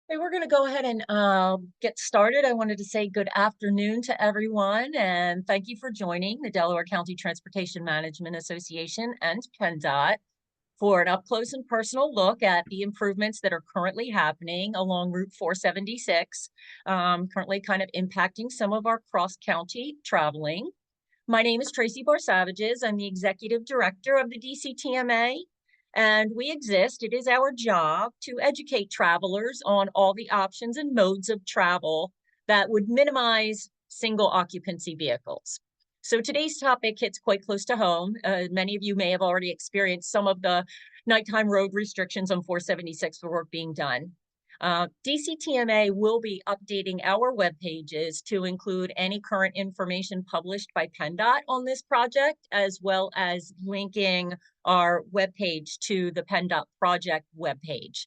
Hey, we're going to go ahead and get started. I wanted to say good afternoon to everyone and thank you for joining the Delaware County Transportation Management Association and PennDOT for an up-close and personal look at the improvements that are currently happening along Route 476, currently kind of impacting some of our cross-county traveling. My name is Tracy Barsavages. I'm the Executive Director of the DCTMA, and we exist. It is our job to educate travelers on all the options and modes of travel that would minimize single occupancy vehicles. So today's topic hits quite close to home. Many of you may have already experienced some of the nighttime road restrictions on 476 for work being done. DCTMA will be updating our web pages to include any current information published by PennDOT on this project, as well as linking our webpage to the PennDOT project webpage.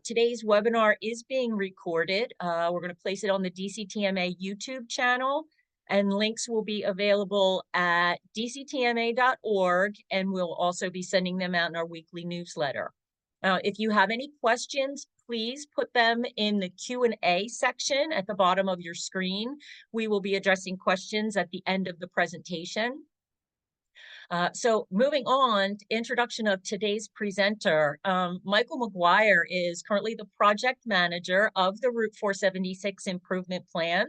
Today's webinar is being recorded. We're going to place it on the DCTMA YouTube channel, and links will be available at dctma.org, and we'll also be sending them out in our weekly newsletter. If you have any questions, please put them in the Q&A section at the bottom of your screen. We will be addressing questions at the end of the presentation. So moving on, introduction of today's presenter. Michael McGuire is currently the project manager of the Route 476 improvement plan.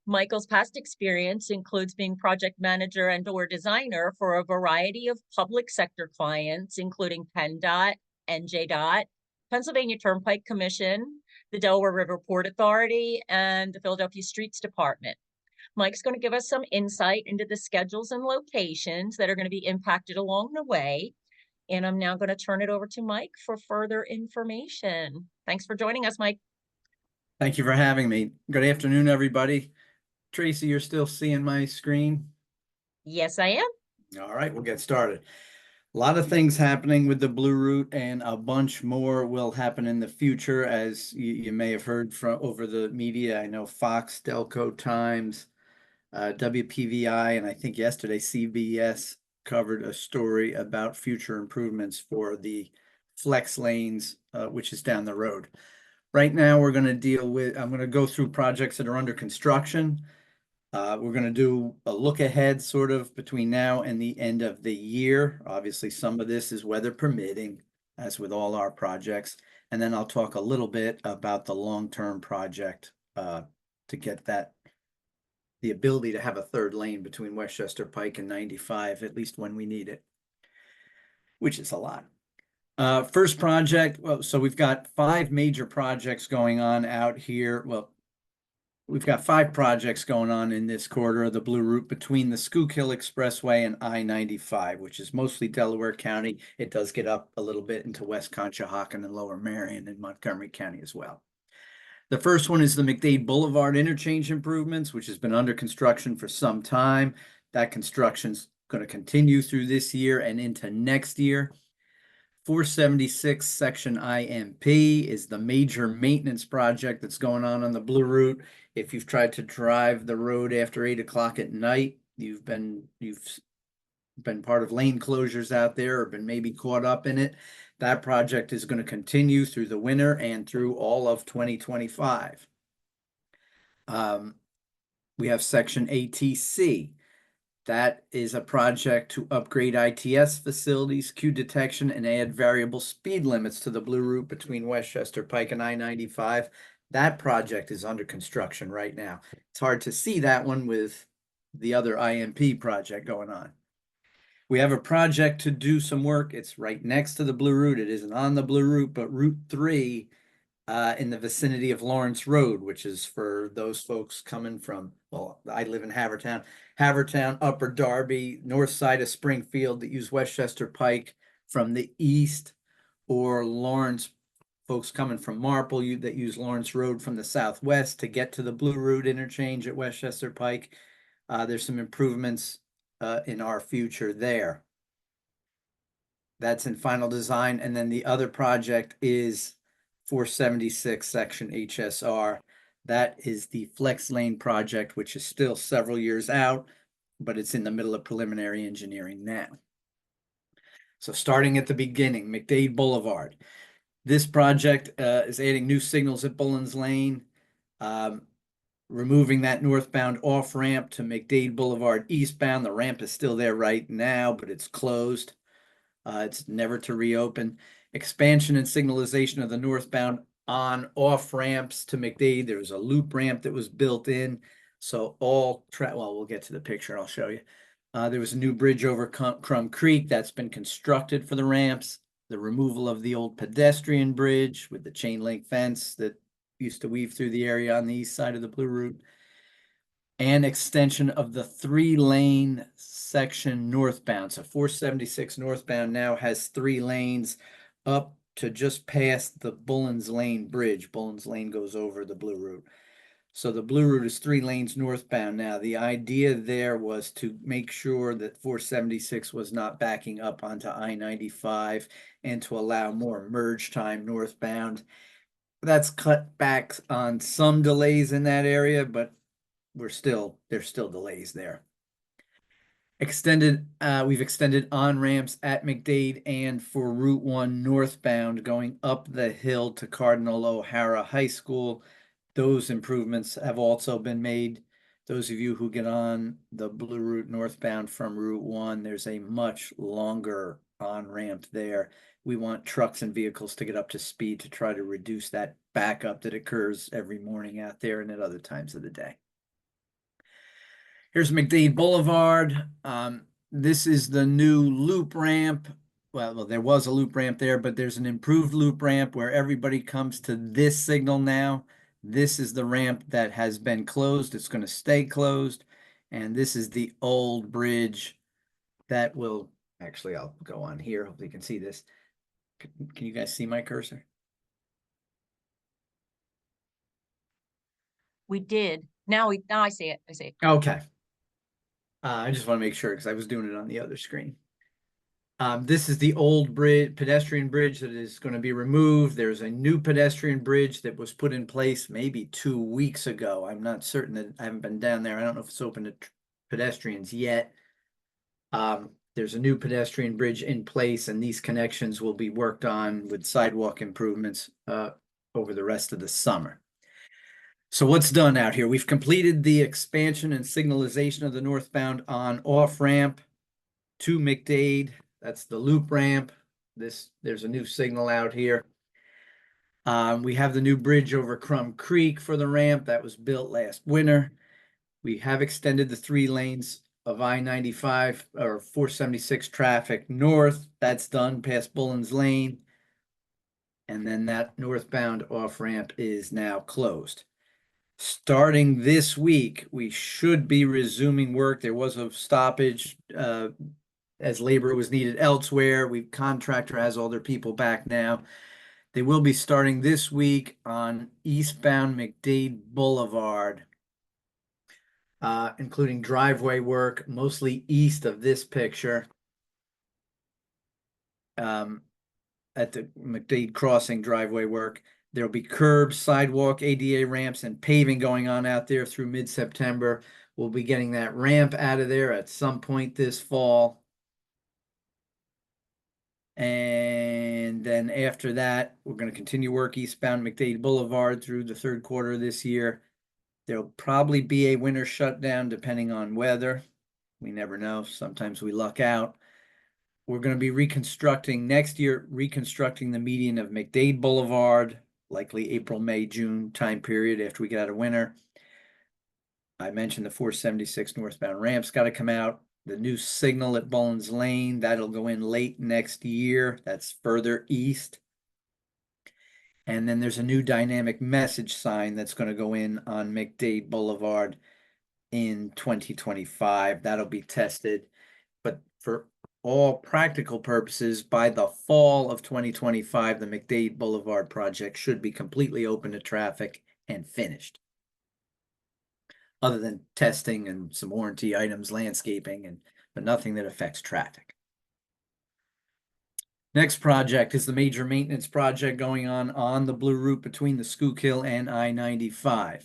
Michael's past experience includes being project manager and/or designer for a variety of public sector clients, including PennDOT, NJDOT, Pennsylvania Turnpike Commission, the Delaware River Port Authority, and the Philadelphia Streets Department. Mike's going to give us some insight into the schedules and locations that are going to be impacted along the way. And I'm now going to turn it over to Mike for further information. Thanks for joining us, Mike. Thank you for having me. Good afternoon, everybody. Tracy, you're still seeing my screen? Yes, I am. All right, we'll get started. A lot of things happening with the Blue Route, and a bunch more will happen in the future, as you may have heard from over the media. I know Fox, Delco Times, WPVI, and I think yesterday CBS covered a story about future improvements for the flex lanes, which is down the road. Right now, we're going to deal with, I'm going to go through projects that are under construction. We're going to do a look ahead sort of between now and the end of the year. Obviously, some of this is weather permitting, as with all our projects. And then I'll talk a little bit about the long-term project to get the ability to have a third lane between Westchester Pike and 95, at least when we need it, which is a lot. First project, well, so we've got 5 major projects going on out here. Well, we've got 5 projects going on in this quarter of the Blue Route between the Schuylkill Expressway and I-95, which is mostly Delaware County. It does get up a little bit into West Conshohocken and Lower Marion and Montgomery County as well. The first one is the McDade Boulevard interchange improvements, which has been under construction for some time. That construction's going to continue through this year and into next year. 476 section IMP is the major maintenance project that's going on the Blue Route. If you've tried to drive the road after 8 o'clock at night, you've been part of lane closures out there or been maybe caught up in it. That project is going to continue through the winter and through all of 2025. We have section ATC. That is a project to upgrade ITS facilities, queue detection, and add variable speed limits to the Blue Route between Westchester Pike and I-95. That project is under construction right now. It's hard to see that one with the other IMP project going on. We have a project to do some work. It's right next to the Blue Route. It isn't on the Blue Route, but Route 3 in the vicinity of Lawrence Road, which is for those folks coming from, well, I live in Havertown, Upper Darby, north side of Springfield that use Westchester Pike from the east, or Lawrence folks coming from Marple that use Lawrence Road from the southwest to get to the Blue Route interchange at Westchester Pike. There's some improvements in our future there. That's in final design. And then the other project is 476 section HSR. That is the flex lane project, which is still several years out, but it's in the middle of preliminary engineering now. So starting at the beginning, McDade Boulevard. This project is adding new signals at Bullens Lane, removing that northbound off-ramp to McDade Boulevard eastbound. The ramp is still there right now, but it's closed. It's never to reopen. Expansion and signalization of the northbound on-off ramps to McDade. There was a loop ramp that was built in. So well, we'll get to the picture. I'll show you. There was a new bridge over Crum Creek that's been constructed for the ramps. The removal of the old pedestrian bridge with the chain link fence that used to weave through the area on the east side of the Blue Route. And extension of the 3-lane section northbound. So 476 northbound now has 3 lanes up to just past the Bullens Lane Bridge. Bullens Lane goes over the Blue Route. So the Blue Route is 3 lanes northbound now. The idea there was to make sure that 476 was not backing up onto I-95 and to allow more merge time northbound. That's cut back on some delays in that area, but there's still delays there. We've extended on-ramps at McDade and for Route 1 northbound going up the hill to Cardinal O'Hara High School. Those improvements have also been made. Those of you who get on the Blue Route northbound from Route 1, there's a much longer on-ramp there. We want trucks and vehicles to get up to speed to try to reduce that backup that occurs every morning out there and at other times of the day. Here's McDade Boulevard. This is the new loop ramp. Well, there was a loop ramp there, but there's an improved loop ramp where everybody comes to this signal now. This is the ramp that has been closed. It's going to stay closed. And this is the old bridge that will, actually, I'll go on here. Hopefully you can see this. Can you guys see my cursor? We did. Now I see it. I see it. Okay. I just want to make sure because I was doing it on the other screen. This is the old pedestrian bridge that is going to be removed. There's a new pedestrian bridge that was put in place maybe 2 weeks ago. I'm not certain that I haven't been down there. I don't know if it's open to pedestrians yet. There's a new pedestrian bridge in place, and these connections will be worked on with sidewalk improvements over the rest of the summer. So what's done out here? We've completed the expansion and signalization of the northbound on-off ramp to McDade. That's the loop ramp. There's a new signal out here. We have the new bridge over Crum Creek for the ramp that was built last winter. We have extended the 3 lanes of I-95 or 476 traffic north. That's done past Bullens Lane. And then that northbound off ramp is now closed. Starting this week, we should be resuming work. There was a stoppage as labor was needed elsewhere. Contractor has all their people back now. They will be starting this week on eastbound McDade Boulevard, including driveway work, mostly east of this picture. At the McDade Crossing driveway work. There'll be curbs, sidewalk, ADA ramps, and paving going on out there through mid-September. We'll be getting that ramp out of there at some point this fall. And then after that, we're going to continue work eastbound McDade Boulevard through the 3rd quarter of this year. There'll probably be a winter shutdown depending on weather. We never know. Sometimes we luck out. We're going to be reconstructing next year, reconstructing the median of McDade Boulevard, likely April, May, June time period after we get out of winter. I mentioned the 476 northbound ramp's got to come out. The new signal at Bullens Lane, that'll go in late next year. That's further east. And then there's a new dynamic message sign that's going to go in on McDade Boulevard in 2025. That'll be tested. But for all practical purposes, by the fall of 2025, the McDade Boulevard project should be completely open to traffic and finished. Other than testing and some warranty items, landscaping, but nothing that affects traffic. Next project is the major maintenance project going on the Blue Route between the Schuylkill and I-95.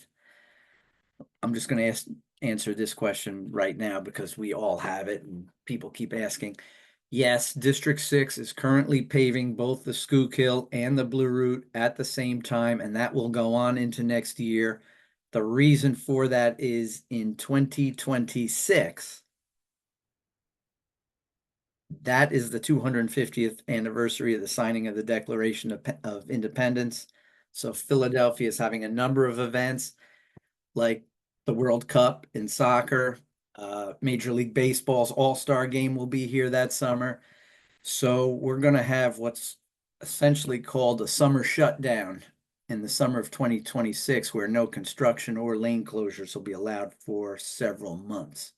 I'm just going to answer this question right now because we all have it and people keep asking. Yes, District 6 is currently paving both the Schuylkill and the Blue Route at the same time, and that will go on into next year. The reason for that is in 2026, that is the 250th anniversary of the signing of the Declaration of Independence. So Philadelphia is having a number of events like the World Cup in soccer, Major League Baseball's All-Star Game will be here that summer. So we're going to have what's essentially called a summer shutdown in the summer of 2026, where no construction or lane closures will be allowed for several months.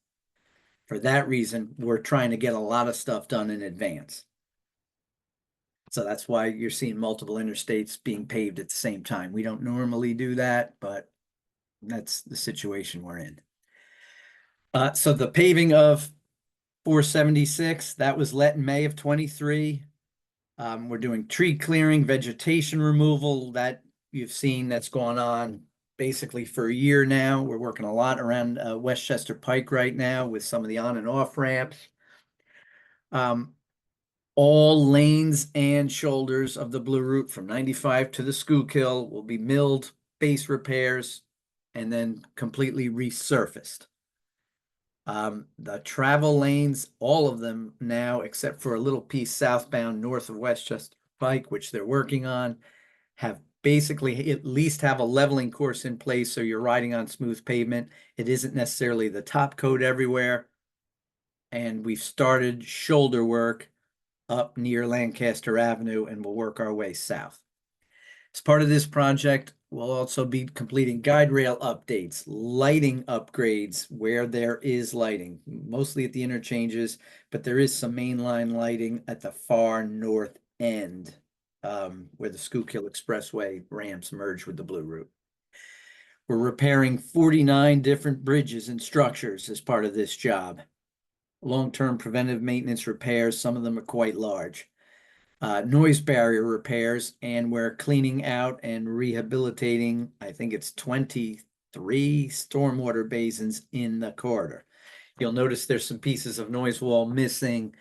For that reason, we're trying to get a lot of stuff done in advance. So that's why you're seeing multiple interstates being paved at the same time. We don't normally do that, but that's the situation we're in. So the paving of 476, that was let in May of 23. We're doing tree clearing, vegetation removal that you've seen that's gone on basically for a year now. We're working a lot around Westchester Pike right now with some of the on and off ramps. All lanes and shoulders of the Blue Route from 95 to the Schuylkill will be milled, base repairs, and then completely resurfaced. The travel lanes, all of them now, except for a little piece southbound north of Westchester Pike, which they're working on, have basically at least have a leveling course in place, so you're riding on smooth pavement. It isn't necessarily the top coat everywhere. And we've started shoulder work up near Lancaster Avenue, and we'll work our way south. As part of this project, we'll also be completing guide rail updates, lighting upgrades where there is lighting, mostly at the interchanges, but there is some mainline lighting at the far north end, where the Schuylkill Expressway ramps merge with the Blue Route. We're repairing 49 different bridges and structures as part of this job. Long-term preventive maintenance repairs, some of them are quite large. Noise barrier repairs, and we're cleaning out and rehabilitating, I think it's 23 stormwater basins in the corridor. You'll notice there's some pieces of noise wall missing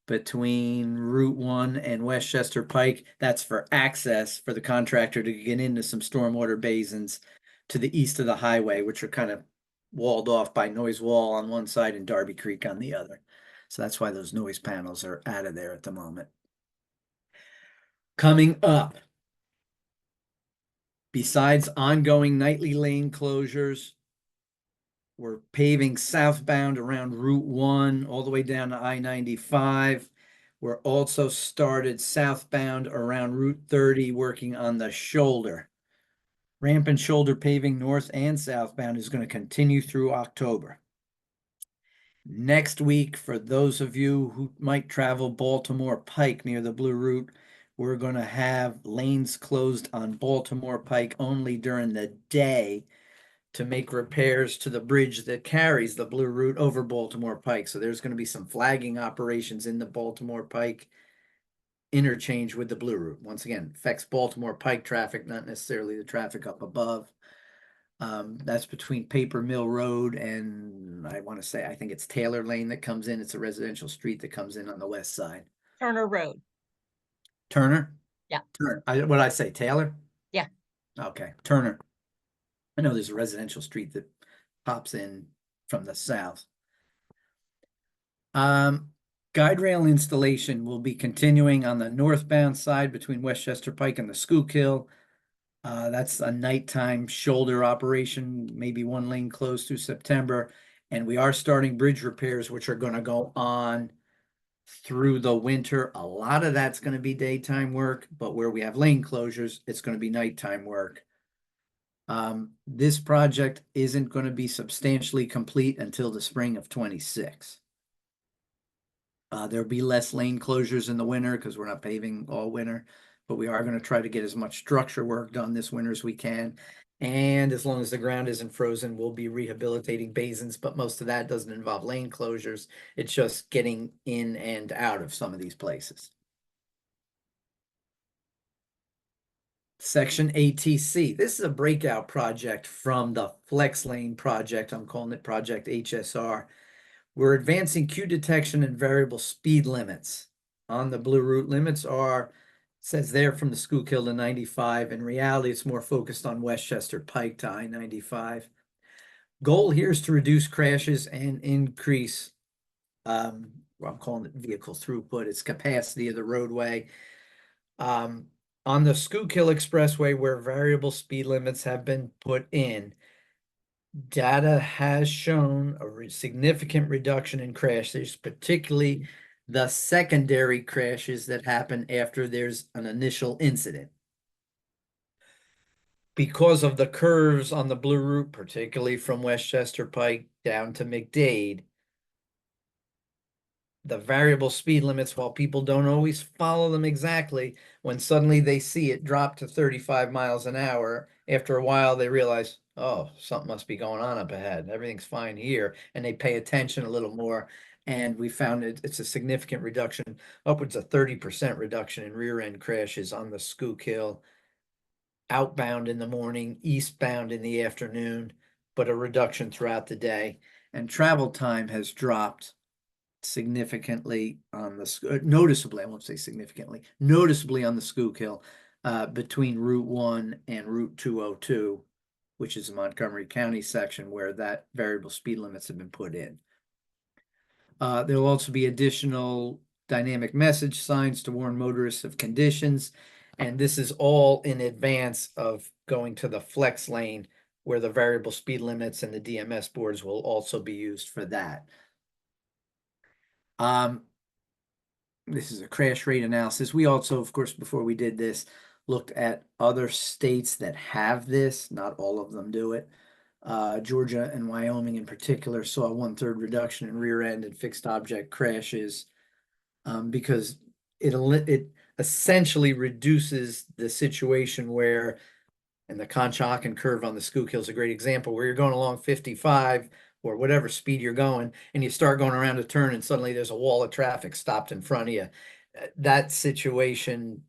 between Route 1 and Westchester Pike. That's for access for the contractor to get into some stormwater basins to the east of the highway, which are kind of walled off by noise wall on one side and Darby Creek on the other. So that's why those noise panels are out of there at the moment. Coming up, besides ongoing nightly lane closures, we're paving southbound around Route 1 all the way down to I-95. We're also started southbound around Route 30 working on the shoulder. Ramp and shoulder paving north and southbound is going to continue through October. Next week, for those of you who might travel Baltimore Pike near the Blue Route, we're going to have lanes closed on Baltimore Pike only during the day to make repairs to the bridge that carries the Blue Route over Baltimore Pike. So there's going to be some flagging operations in the Baltimore Pike interchange with the Blue Route. Once again, affects Baltimore Pike traffic, not necessarily the traffic up above. That's between Paper Mill Road and I want to say, I think it's Taylor Lane that comes in. It's a residential street that comes in on the west side. Turner Road. Turner? Yeah. Turner. What did I say? Taylor? Yeah. Okay. Turner. I know there's a residential street that pops in from the south. Guide rail installation will be continuing on the northbound side between Westchester Pike and the Schuylkill. That's a nighttime shoulder operation, maybe one lane closed through September. And we are starting bridge repairs, which are going to go on through the winter. A lot of that's going to be daytime work, but where we have lane closures, it's going to be nighttime work. This project isn't going to be substantially complete until the spring of 26. There'll be less lane closures in the winter because we're not paving all winter, but we are going to try to get as much structure work done this winter as we can. And as long as the ground isn't frozen, we'll be rehabilitating basins, but most of that doesn't involve lane closures. It's just getting in and out of some of these places. Section ATC. This is a breakout project from the Flex Lane project. I'm calling it Project HSR. We're advancing queue detection and variable speed limits. On the blue route, limits are, says there from the Schuylkill to 95. In reality, it's more focused on Westchester Pike to I-95. Goal here is to reduce crashes and increase, well, I'm calling it vehicle throughput, it's capacity of the roadway. On the Schuylkill Expressway, where variable speed limits have been put in, data has shown a significant reduction in crashes, particularly the secondary crashes that happen after there's an initial incident. Because of the curves on the blue route, particularly from Westchester Pike down to McDade, the variable speed limits, while people don't always follow them exactly, when suddenly they see it drop to 35 miles an hour, after a while they realize, oh, something must be going on up ahead. Everything's fine here. And they pay attention a little more. And we found it's a significant reduction, upwards of 30% reduction in rear end crashes on the Schuylkill, outbound in the morning, eastbound in the afternoon, but a reduction throughout the day. And travel time has dropped significantly on the noticeably, I won't say significantly, noticeably on the Schuylkill between Route 1 and Route 202, which is the Montgomery County section where that variable speed limits have been put in. There will also be additional dynamic message signs to warn motorists of conditions, and this is all in advance of going to the flex lane where the variable speed limits and the DMS boards will also be used for that. This is a crash rate analysis. We also, of course, before we did this, looked at other states that have this. Not all of them do it. Georgia and Wyoming in particular saw a 1/3 reduction in rear end and fixed object crashes because it essentially reduces the situation where, and the Conshohocken curve on the Schuylkill is a great example, where you're going along 55 or whatever speed you're going, and you start going around a turn and suddenly there's a wall of traffic stopped in front of you. That situation,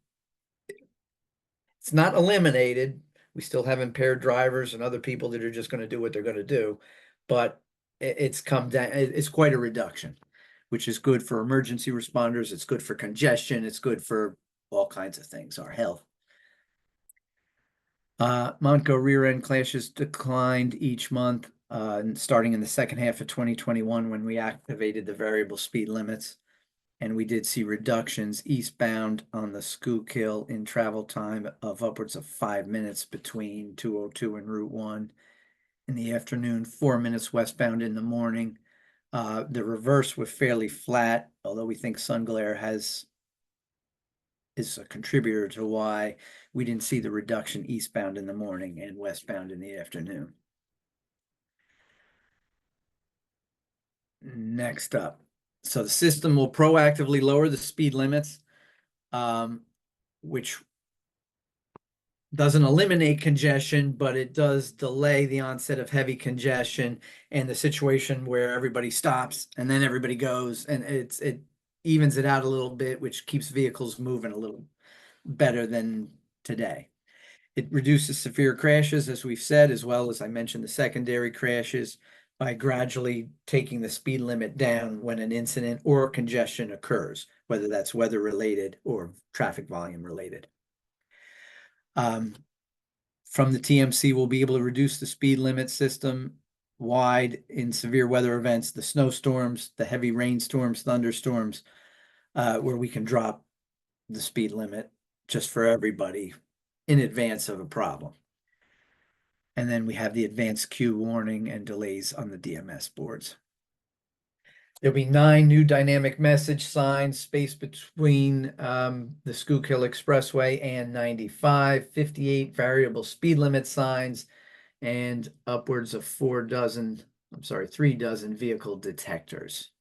it's not eliminated. We still have impaired drivers and other people that are just going to do what they're going to do, but it's come down. It's quite a reduction, which is good for emergency responders. It's good for congestion. It's good for all kinds of things, our health. Montgomery rear end crashes declined each month, starting in the second half of 2021 when we activated the variable speed limits. And we did see reductions eastbound on the Schuylkill in travel time of upwards of 5 minutes between 202 and Route 1 in the afternoon, 4 minutes westbound in the morning. The reverse was fairly flat, although we think sun glare is a contributor to why we didn't see the reduction eastbound in the morning and westbound in the afternoon. Next up. So the system will proactively lower the speed limits, which doesn't eliminate congestion, but it does delay the onset of heavy congestion and the situation where everybody stops and then everybody goes, and it evens it out a little bit, which keeps vehicles moving a little better than today. It reduces severe crashes, as we've said, as well as I mentioned the secondary crashes by gradually taking the speed limit down when an incident or congestion occurs, whether that's weather related or traffic volume related. From the TMC, we'll be able to reduce the speed limit system wide in severe weather events, the snowstorms, the heavy rainstorms, thunderstorms, where we can drop the speed limit just for everybody in advance of a problem. And then we have the advanced queue warning and delays on the DMS boards. There'll be 9 new dynamic message signs spaced between the Schuylkill Expressway and 95, 58 variable speed limit signs, and upwards of 3 dozen vehicle detectors.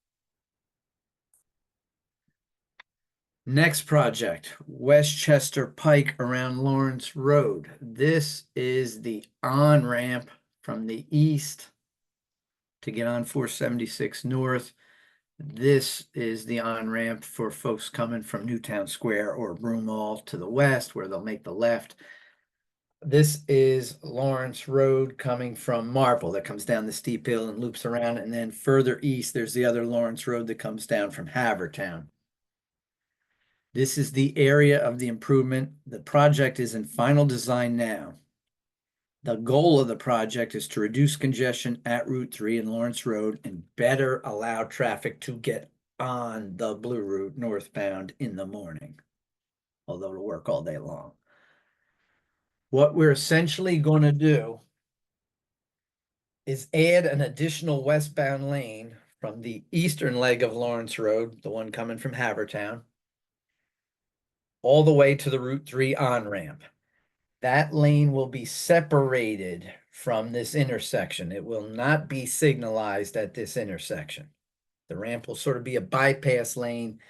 Next project, Westchester Pike around Lawrence Road. This is the on-ramp from the east to get on 476 north. This is the on-ramp for folks coming from Newtown Square or Broomall to the west, where they'll make the left. This is Lawrence Road coming from Marple that comes down the steep hill and loops around. And then further east, there's the other Lawrence Road that comes down from Havertown. This is the area of the improvement. The project is in final design now. The goal of the project is to reduce congestion at Route 3 and Lawrence Road and better allow traffic to get on the Blue Route northbound in the morning, although it'll work all day long. What we're essentially going to do is add an additional westbound lane from the eastern leg of Lawrence Road, the one coming from Havertown, all the way to the Route 3 on-ramp. That lane will be separated from this intersection. It will not be signalized at this intersection. The ramp will sort of be a bypass lane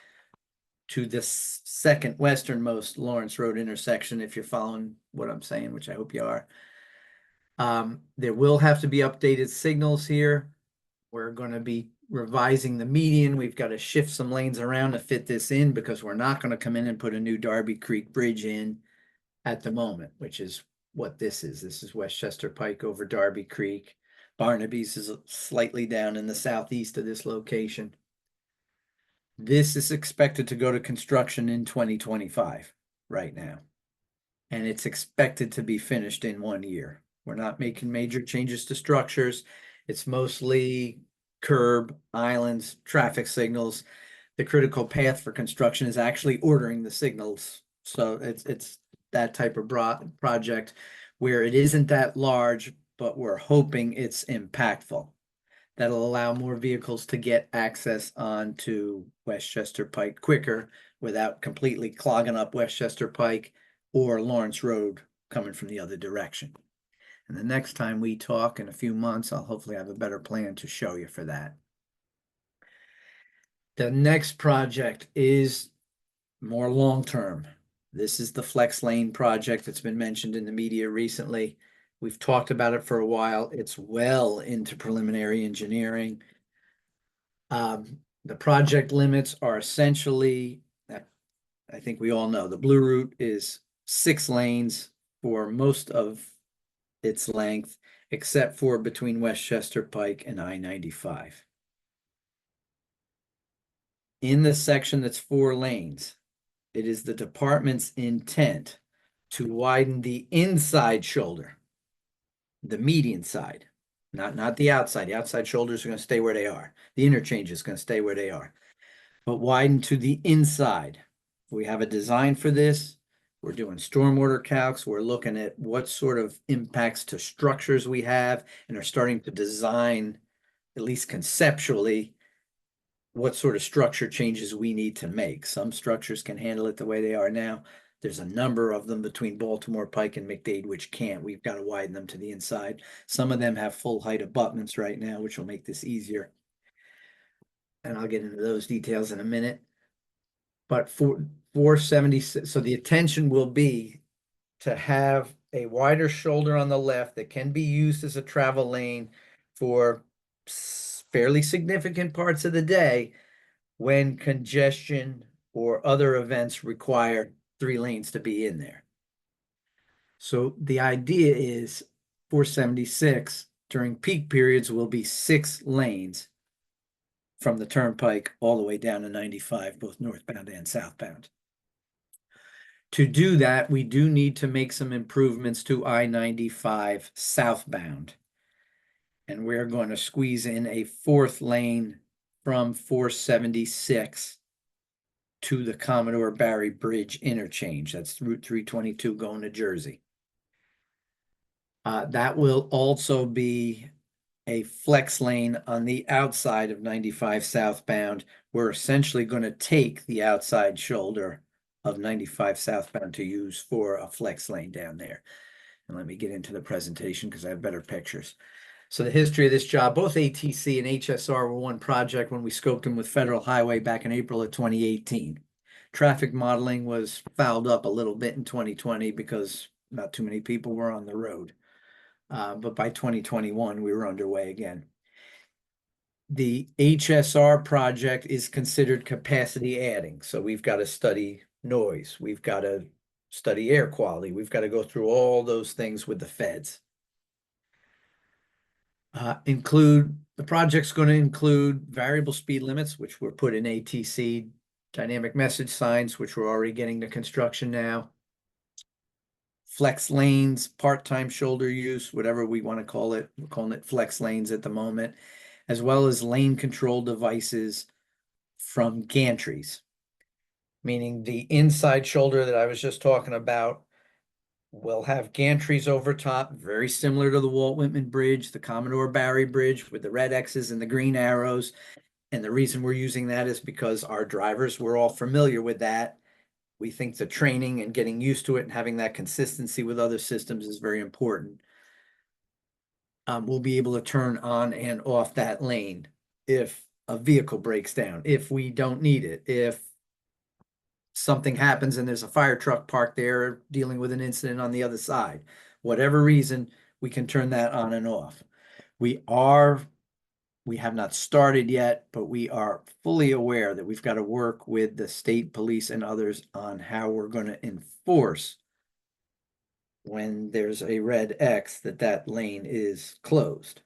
to this second westernmost Lawrence Road intersection, if you're following what I'm saying, which I hope you are. There will have to be updated signals here. We're going to be revising the median. We've got to shift some lanes around to fit this in because we're not going to come in and put a new Darby Creek Bridge in at the moment, which is what this is. This is Westchester Pike over Darby Creek. Barnaby's is slightly down in the southeast of this location. This is expected to go to construction in 2025 right now. And it's expected to be finished in 1 year. We're not making major changes to structures. It's mostly curb, islands, traffic signals. The critical path for construction is actually ordering the signals. So it's that type of project where it isn't that large, but we're hoping it's impactful. That'll allow more vehicles to get access onto Westchester Pike quicker without completely clogging up Westchester Pike or Lawrence Road coming from the other direction. And the next time we talk in a few months, I'll hopefully have a better plan to show you for that. The next project is more long-term. This is the Flex Lane project that's been mentioned in the media recently. We've talked about it for a while. It's well into preliminary engineering. The project limits are essentially, I think we all know, the Blue Route is 6 lanes for most of its length, except for between Westchester Pike and I-95. In the section that's 4 lanes, it is the department's intent to widen the inside shoulder, the median side, not the outside. The outside shoulders are going to stay where they are. The interchange is going to stay where they are, but widen to the inside. We have a design for this. We're doing stormwater calcs. We're looking at what sort of impacts to structures we have and are starting to design, at least conceptually, what sort of structure changes we need to make. Some structures can handle it the way they are now. There's a number of them between Baltimore Pike and McDade which can't. We've got to widen them to the inside. Some of them have full height abutments right now, which will make this easier. And I'll get into those details in a minute. But for 476, so the intention will be to have a wider shoulder on the left that can be used as a travel lane for fairly significant parts of the day when congestion or other events require 3 lanes to be in there. So the idea is 476 during peak periods will be 6 lanes from the turnpike all the way down to 95, both northbound and southbound. To do that, we do need to make some improvements to I-95 southbound. And we're going to squeeze in a 4th lane from 476 to the Commodore Barry Bridge interchange. That's Route 322 going to Jersey. That will also be a flex lane on the outside of 95 southbound. We're essentially going to take the outside shoulder of 95 southbound to use for a flex lane down there. And let me get into the presentation because I have better pictures. So the history of this job, both ATC and HSR were one project when we scoped them with Federal Highway back in April of 2018. Traffic modeling was fouled up a little bit in 2020 because not too many people were on the road. But by 2021, we were underway again. The HSR project is considered capacity adding. So we've got to study noise. We've got to study air quality. We've got to go through all those things with the feds. The project's going to include variable speed limits, which were put in ATC, dynamic message signs, which we're already getting to construction now. Flex lanes, part-time shoulder use, whatever we want to call it. We're calling it flex lanes at the moment, as well as lane control devices from gantries, meaning the inside shoulder that I was just talking about will have gantries over top, very similar to the Walt Whitman Bridge, the Commodore Barry Bridge with the red X's and the green arrows. And the reason we're using that is because our drivers were all familiar with that. We think the training and getting used to it and having that consistency with other systems is very important. We'll be able to turn on and off that lane if a vehicle breaks down, if we don't need it, if something happens and there's a fire truck parked there dealing with an incident on the other side. Whatever reason, we can turn that on and off. We have not started yet, but we are fully aware that we've got to work with the state police and others on how we're going to enforce when there's a red X that lane is closed.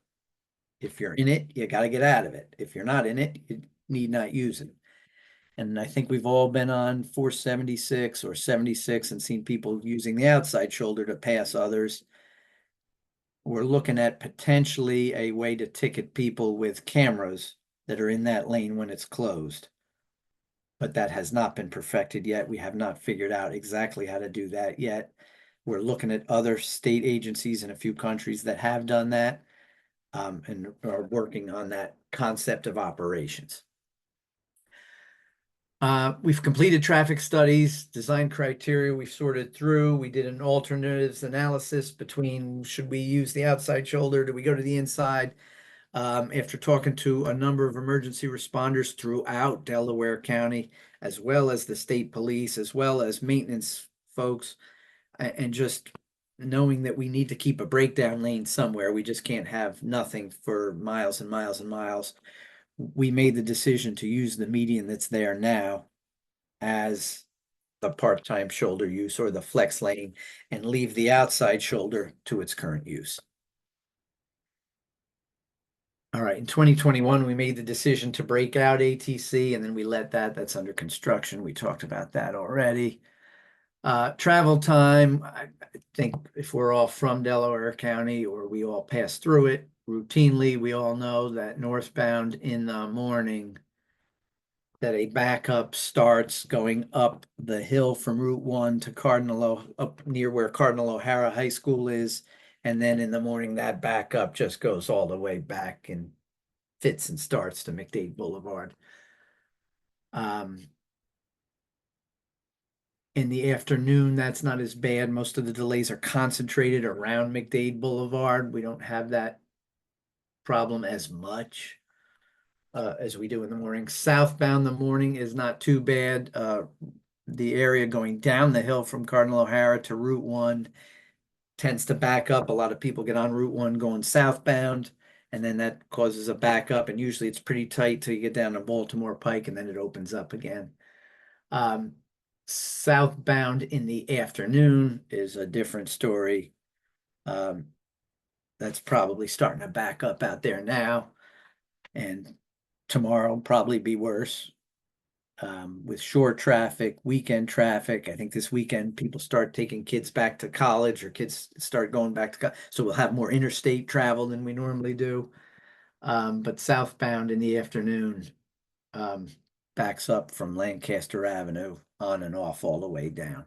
If you're in it, you got to get out of it. If you're not in it, you need not use it. And I think we've all been on 476 or 76 and seen people using the outside shoulder to pass others. We're looking at potentially a way to ticket people with cameras that are in that lane when it's closed. But that has not been perfected yet. We have not figured out exactly how to do that yet. We're looking at other state agencies in a few countries that have done that and are working on that concept of operations. We've completed traffic studies, design criteria we've sorted through. We did an alternatives analysis between should we use the outside shoulder, do we go to the inside? After talking to a number of emergency responders throughout Delaware County, as well as the state police, as well as maintenance folks, and just knowing that we need to keep a breakdown lane somewhere. We just can't have nothing for miles and miles and miles. We made the decision to use the median that's there now as the part-time shoulder use or the flex lane and leave the outside shoulder to its current use. All right, in 2021, we made the decision to break out ATC and then we let that's under construction. We talked about that already. Travel time, I think if we're all from Delaware County or we all pass through it routinely, we all know that northbound in the morning that a backup starts going up the hill from Route 1 to up near where Cardinal O'Hara High School is. And then in the morning, that backup just goes all the way back and fits and starts to McDade Boulevard. In the afternoon, that's not as bad. Most of the delays are concentrated around McDade Boulevard. We don't have that problem as much as we do in the morning. Southbound, the morning is not too bad. The area going down the hill from Cardinal O'Hara to Route 1 tends to back up. A lot of people get on Route 1 going southbound, and then that causes a backup, and usually it's pretty tight till you get down to Baltimore Pike, and then it opens up again. Southbound in the afternoon is a different story. That's probably starting to back up out there now, and tomorrow will probably be worse. With short traffic, weekend traffic. I think this weekend people start taking kids back to college or kids start going back to college. So we'll have more interstate travel than we normally do. But southbound in the afternoon backs up from Lancaster Avenue on and off all the way down.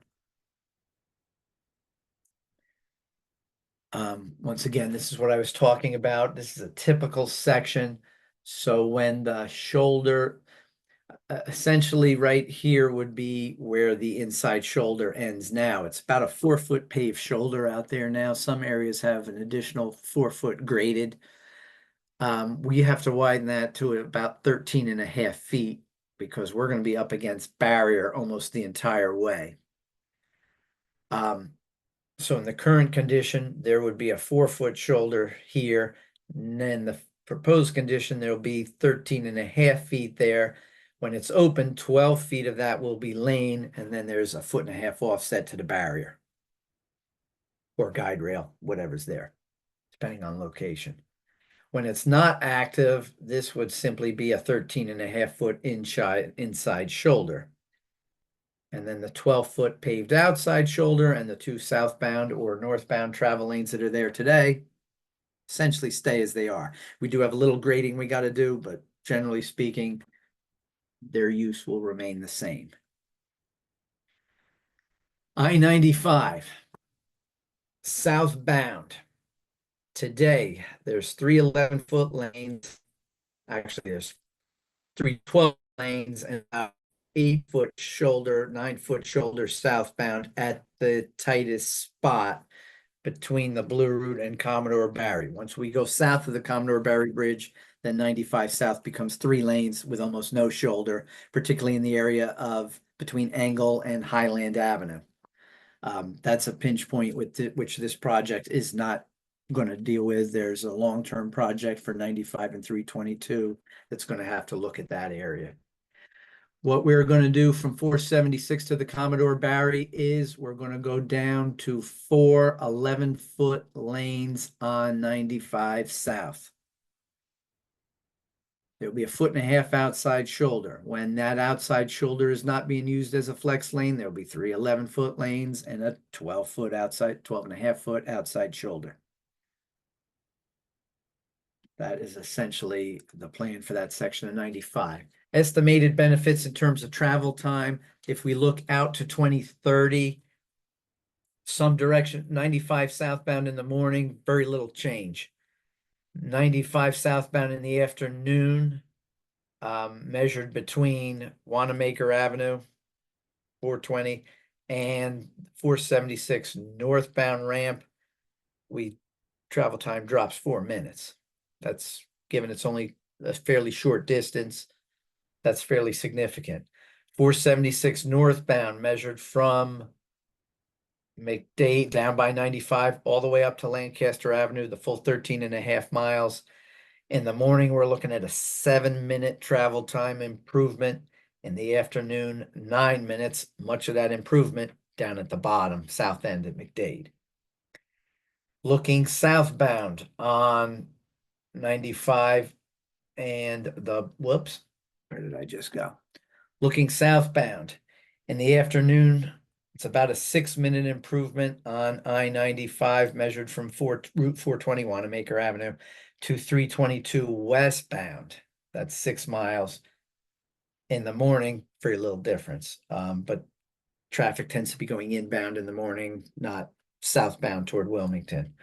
Once again, this is what I was talking about. This is a typical section. So when the shoulder, essentially right here would be where the inside shoulder ends now. It's about a 4-foot paved shoulder out there now. Some areas have an additional 4-foot graded. We have to widen that to about 13.5 feet because we're going to be up against barrier almost the entire way. So in the current condition, there would be a 4-foot shoulder here. And then the proposed condition, there'll be 13.5 feet there When it's open, 12 feet of that will be lane, and then there's a 1.5 foot offset to the barrier or guide rail, whatever's there, depending on location. When it's not active, this would simply be a 13.5 foot inside shoulder. And then the 12-foot paved outside shoulder and the 2 southbound or northbound travel lanes that are there today essentially stay as they are. We do have a little grading we got to do, but generally speaking, their use will remain the same. I-95, southbound. Today, there's 3 11-foot lanes. Actually, there's 3 12 lanes and 8-foot shoulder, 9-foot shoulder southbound at the tightest spot between the Blue Route and Commodore Barry. Once we go south of the Commodore Barry Bridge, then 95 south becomes 3 lanes with almost no shoulder, particularly in the area of between Angle and Highland Avenue. That's a pinch point with which this project is not going to deal with. There's a long-term project for 95 and 322 that's going to have to look at that area. What we're going to do from 476 to the Commodore Barry is we're going to go down to 4 11-foot lanes on 95 south. There'll be a 1.5 foot outside shoulder. When that outside shoulder is not being used as a flex lane, there'll be 3 11-foot lanes and a 12-foot outside, 12.5 foot outside shoulder. That is essentially the plan for that section of 95. Estimated benefits in terms of travel time. If we look out to 2030, some direction, 95 southbound in the morning, very little change. 95 southbound in the afternoon, measured between Wanamaker Avenue, 420, and 476 northbound ramp, travel time drops 4 minutes. That's given it's only a fairly short distance. That's fairly significant. 476 northbound measured from McDade down by 95 all the way up to Lancaster Avenue, the full 13.5 miles. In the morning, we're looking at a 7-minute travel time improvement. In the afternoon, 9 minutes, much of that improvement down at the bottom, south end at McDade. Looking southbound on 95 and the, whoops, where did I just go? Looking southbound in the afternoon, it's about a 6-minute improvement on I-95 measured from Route 420 Wanamaker Avenue to 322 westbound. That's 6 miles. In the morning, very little difference. But traffic tends to be going inbound in the morning, not southbound toward Wilmington.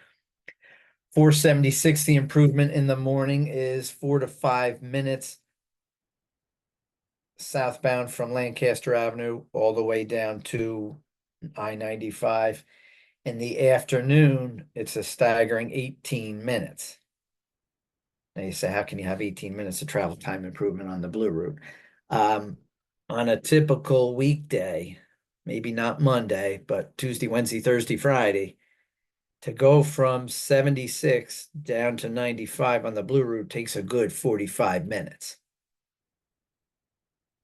476, the improvement in the morning is 4 to 5 minutes southbound from Lancaster Avenue all the way down to I-95. In the afternoon, it's a staggering 18 minutes. Now you say, how can you have 18 minutes of travel time improvement on the Blue Route? On a typical weekday, maybe not Monday, but Tuesday, Wednesday, Thursday, Friday, to go from 76 down to 95 on the Blue Route takes a good 45 minutes.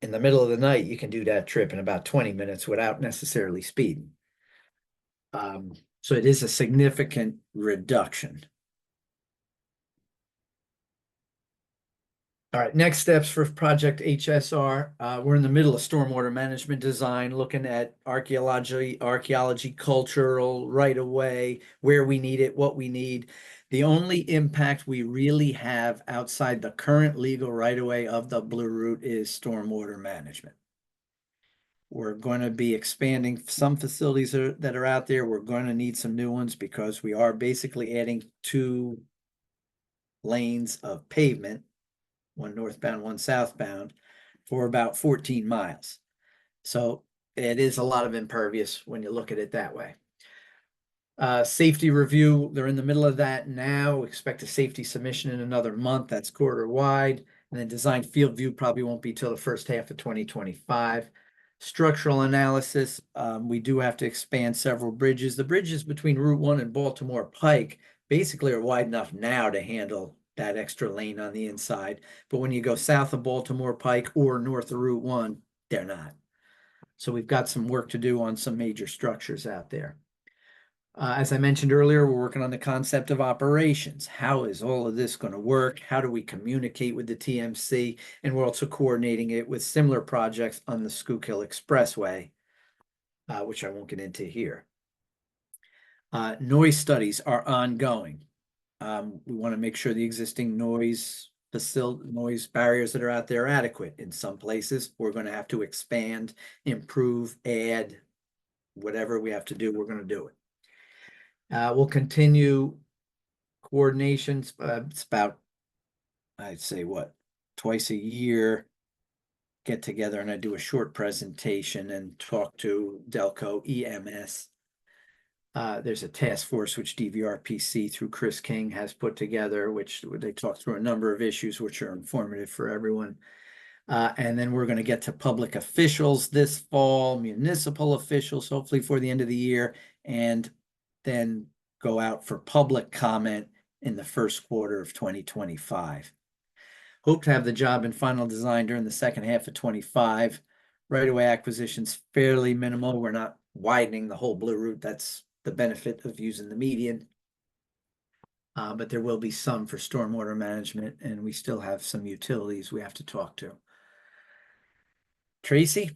In the middle of the night, you can do that trip in about 20 minutes without necessarily speeding. So it is a significant reduction. All right, next steps for Project HSR. We're in the middle of stormwater management design, looking at archaeology, cultural, right-of-way, where we need it, what we need. The only impact we really have outside the current legal right-of-way of the Blue Route is stormwater management. We're going to be expanding some facilities that are out there. We're going to need some new ones because we are basically adding 2 lanes of pavement, one northbound, one southbound, for about 14 miles. So it is a lot of impervious when you look at it that way. Safety review, they're in the middle of that now. Expect a safety submission in another month. That's quarter wide. And then design field view probably won't be till the first half of 2025. Structural analysis, we do have to expand several bridges. The bridges between Route 1 and Baltimore Pike basically are wide enough now to handle that extra lane on the inside. But when you go south of Baltimore Pike or north of Route 1, they're not. So we've got some work to do on some major structures out there. As I mentioned earlier, we're working on the concept of operations. How is all of this going to work? How do we communicate with the TMC? And we're also coordinating it with similar projects on the Schuylkill Expressway, which I won't get into here. Noise studies are ongoing. We want to make sure the existing noise barriers that are out there are adequate. In some places, we're going to have to expand, improve, add, whatever we have to do, we're going to do it. We'll continue coordinations. It's about, I'd say, twice a year, get together and I do a short presentation and talk to Delco EMS. There's a task force which DVRPC through Chris King has put together, which they talk through a number of issues which are informative for everyone. And then we're going to get to public officials this fall, municipal officials, hopefully for the end of the year, and then go out for public comment in the first quarter of 2025. Hope to have the job in final design during the second half of 25. Right-of-way acquisition's fairly minimal. We're not widening the whole blue route. That's the benefit of using the median. But there will be some for stormwater management, and we still have some utilities we have to talk to. Tracy?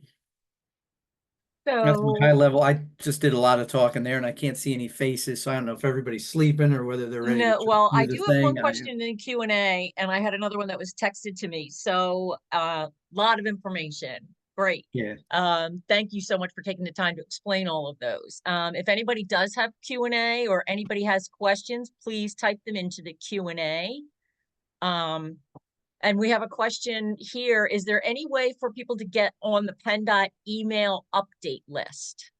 That's my high level. I just did a lot of talking there and I can't see any faces. So I don't know if everybody's sleeping or whether they're ready to well, I do do the have one thing. question in the Q&A, and I had another one that was texted to me. So lot of information. Great. Yeah. Thank you so much for taking the time to explain all of those. If anybody does have Q&A or anybody has questions, please type them into the Q&A. And we have a question here. Is there any way for people to get on the PennDOT email update list?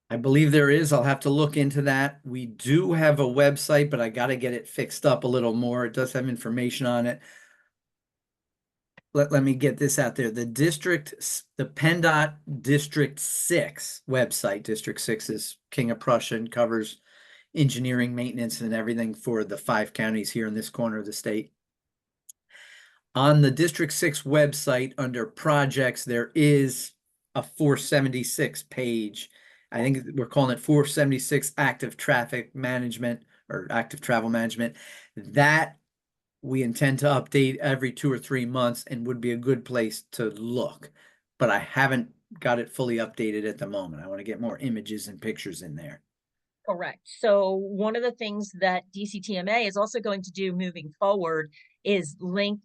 I believe there is. I'll have to look into that. We do have a website, but I got to get it fixed up a little more. It does have information on it. Let me get this out there. The PennDOT District 6 website, District 6 is King of Prussia and covers engineering, maintenance, and everything for the 5 counties here in this corner of the state. On the District 6 website, under projects, there is a 476 page. I think we're calling it 476 active traffic management or active travel management. That we intend to update every 2 or 3 months and would be a good place to look. But I haven't got it fully updated at the moment. I want to get more images and pictures in there. Correct. So one of the things that DCTMA is also going to do moving forward is link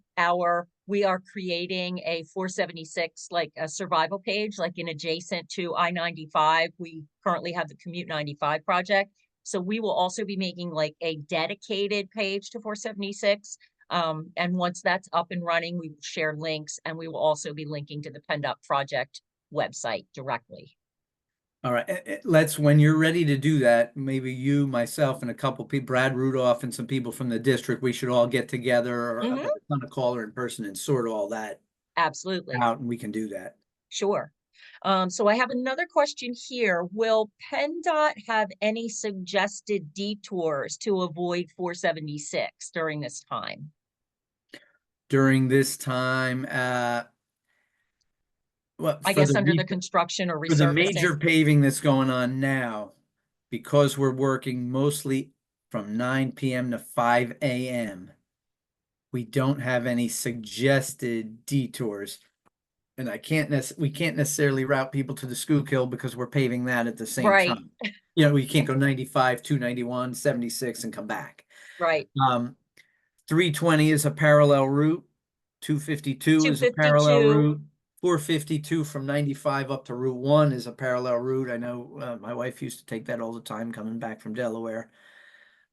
we are creating a 476, like a survival page, like in adjacent to I-95. We currently have the Commute 95 project. So we will also be making like a dedicated page to 476. And once that's up and running, we will share links, and we will also be linking to the PennDOT project website directly. All right, when you're ready to do that, maybe you, myself, and a couple people, Brad Rudolph and some people from the district, we should all get together or on a call or in person and sort all that absolutely out, and we can do that. Sure. So I have another question here. Will PennDOT have any suggested detours to avoid 476 during this time? During this time, well, I guess under the construction or resurfacing. For the major paving that's going on now, because we're working mostly from 9 p.m. to 5 a.m., we don't have any suggested detours. And we can't necessarily route people to the Schuylkill because we're paving that at the same time. You know, we can't go 95, 291, 76 and come back. Right. 320 is a parallel route. 252 is a parallel route. 452 from 95 up to Route 1 is a parallel route. I know my wife used to take that all the time coming back from Delaware.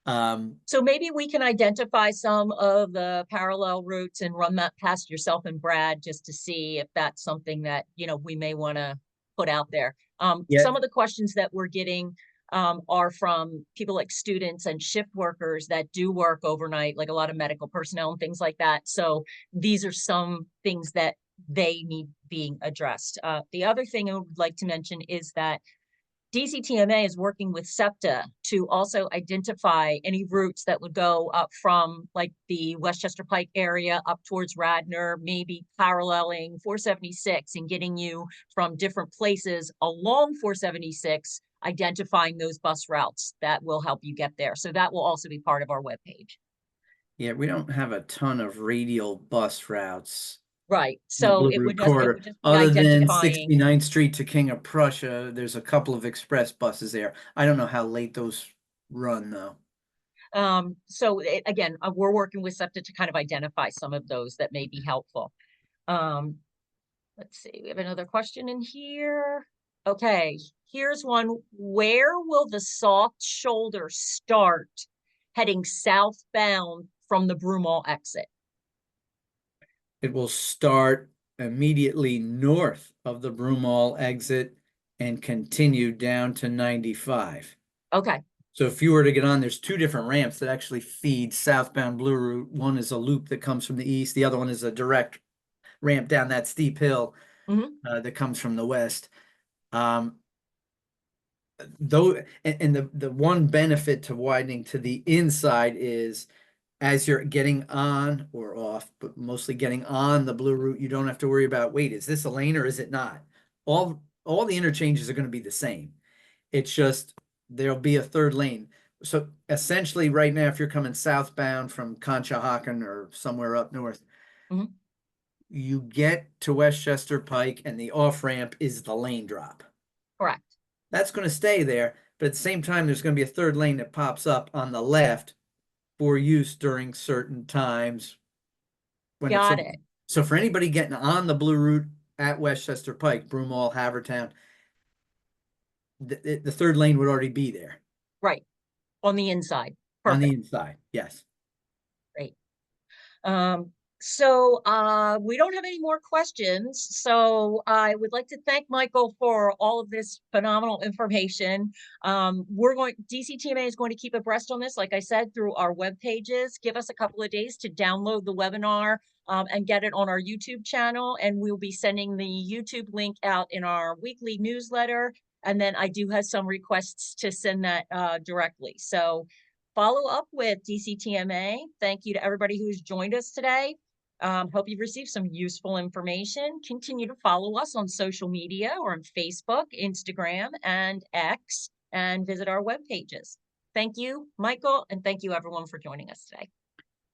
So maybe we can identify some of the parallel routes and run that past yourself and Brad just to see if that's something that, you know, we may want to put out there. Some of the questions that we're getting are from people like students and shift workers that do work overnight, like a lot of medical personnel and things like that. So these are some things that they need being addressed. The other thing I would like to mention is that DCTMA is working with SEPTA to also identify any routes that would go up from like the Westchester Pike area up towards Radnor, maybe paralleling 476 and getting you from different places along 476, identifying those bus routes that will help you get there. So that will also be part of our webpage. Yeah, we don't have a ton of radial bus routes. Right. The So Blue it Route would just corridor, be other than identifying. 69th Street to King of Prussia, there's a couple of express buses there. I don't know how late those run though. Again, we're working with SEPTA to kind of identify some of those that may be helpful. Um, let's see, we have another question in here. Okay, here's one. Where will the soft shoulder start heading southbound from the Broomall exit? It will start immediately north of the Broomall exit and continue down to 95. Okay. So if you were to get on, there's two different ramps that actually feed southbound Blue Route. One is a loop that comes from the east. The other one is a direct ramp down that steep hill that comes from the west. Though, and the one benefit to widening to the inside is as you're getting on or off, but mostly getting on the Blue Route, you don't have to worry about, wait, is this a lane or is it not? All the interchanges are going to be the same. It's just there'll be a third lane. So essentially right now, if you're coming southbound from Conshohocken or somewhere up north, you get to Westchester Pike and the off-ramp is the lane drop. Correct. That's going to stay there, but at the same time, there's going to be a third lane that pops up on the left for use during certain times. Got it. So for anybody getting on the Blue Route at Westchester Pike, Broomall, Havertown, the third lane would already be there. Right. On the inside. On the Perfect. inside, yes. Great. We don't have any more questions. So I would like to thank Michael for all of this phenomenal information. DCTMA is going to keep abreast on this, like I said, through our web pages. Give us a couple of days to download the webinar and get it on our YouTube channel. And we'll be sending the YouTube link out in our weekly newsletter. And then I do have some requests to send that directly. So follow up with DCTMA. Thank you to everybody who's joined us today. Hope you've received some useful information. Continue to follow us on social media or on Facebook, Instagram, and X, and visit our web pages. Thank you, Michael, and thank you everyone for joining us today.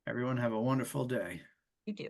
Everyone have a wonderful day. You too.